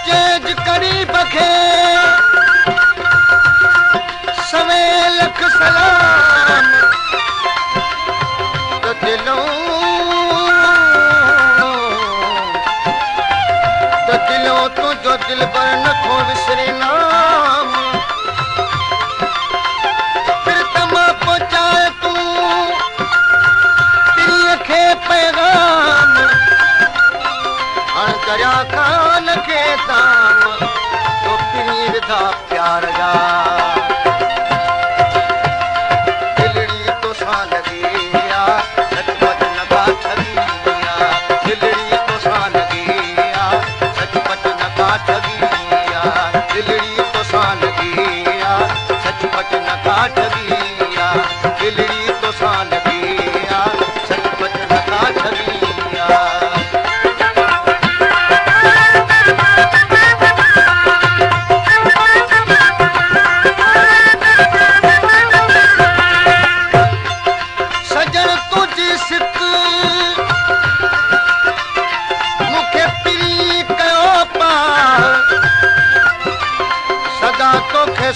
chase करी बखे सवे लख सलाम तो दिलों तुझो दिल पर नथो विसरे नाम फिर तमा पहुंचाए तू तेरी खे पैगाम दरिया खान के दाम तो पीर दा प्यार जा दिलड़ी तो सान गया सचपच नका ठगिया दिलड़ी तो सान गया सचपच नका ठगिया दिलड़ी तो सान गया सचपच नका ठगिया दिलड़ी तो सान गया सचपच नका ठगिया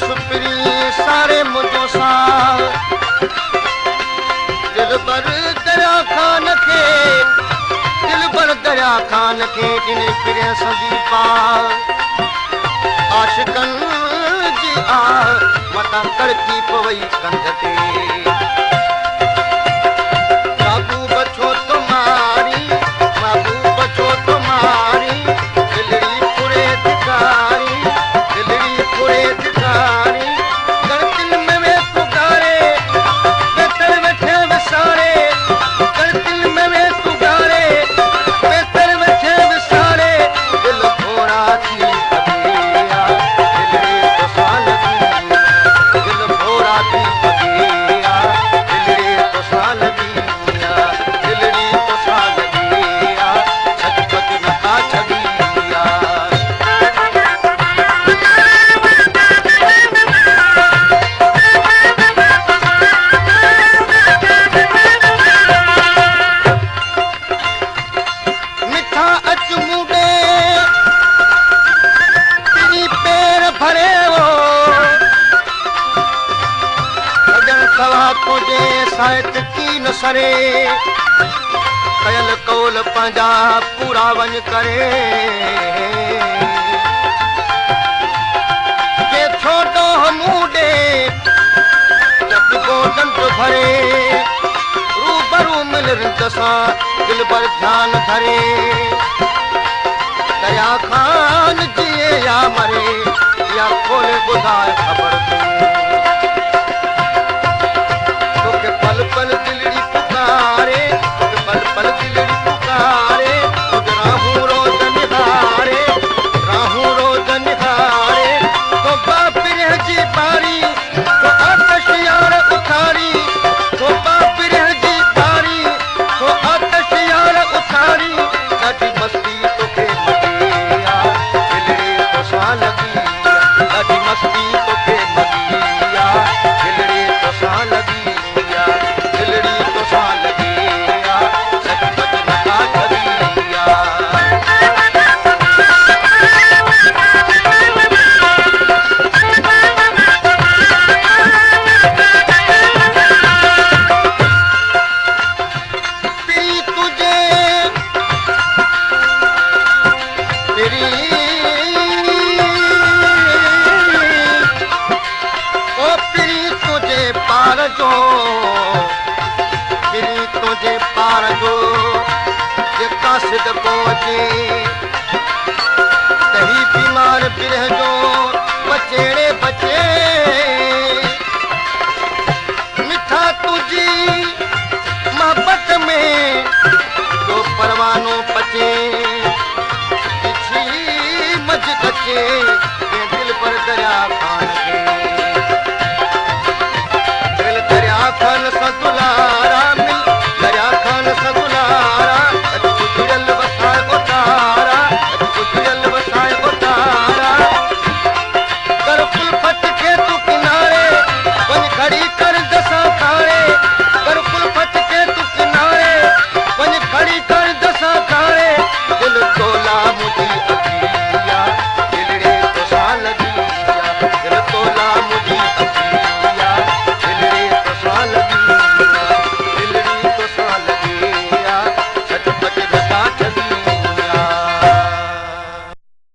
सुपरी सारे मुझो सा दिल पर दरिया खान के जिन्हें फिरे सदी पार आशिकन जी आ मता तड़की पवई कंध ते महबूब छो तुम्हारी महबूब छो तुम्हारी दिलड़ी पूरे धिकारी दिलड़ी पूरे धिकारी गणतिल में वे पुकारे बेतर बैठे विसारे गणतिल में वे पुकारे बेतर बैठे विसारे दिल थोड़ा थी बगिया दिलड़ी तो साल दिल थोड़ा थी बगिया दिलड़ी तो साल दिलड़ी तो साल दिया सचपच नका छगिया मिठा अच मुडे तेरी पैर भरे वो सजन सवा तुझे साहित की न सरे कयल कौल पंजा पूरा वन करे के छोटो हमूडे जब गोदन तो भरे रूबरू मिल दसा दिल पर ध्यान धरे दया खान जिए या मरे या खोले बुधाए खबर तू के पल पल दिलड़ी पुकारे पल पल दिलड़ी पुकारे राहू रोज निहारे राहू रोज निहारे तो बाप रह जी बारी तो आतश यार उठारी तो बाप रह जी बारी तो आतश यार उठारी काटी मस्ती तो के मगिया दिलड़ी तो सा लगी काटी मस्ती तो के मगिया दिलड़ी तो सा लगी दिलड़ी तो सा लगिया सचपच नका ठगिया पी तुझे तेरी ओ पी तुझे पार जो पी तुझे पार जो ये कासिद पहुंचे तही बीमार बिरह जो बचेड़े बचे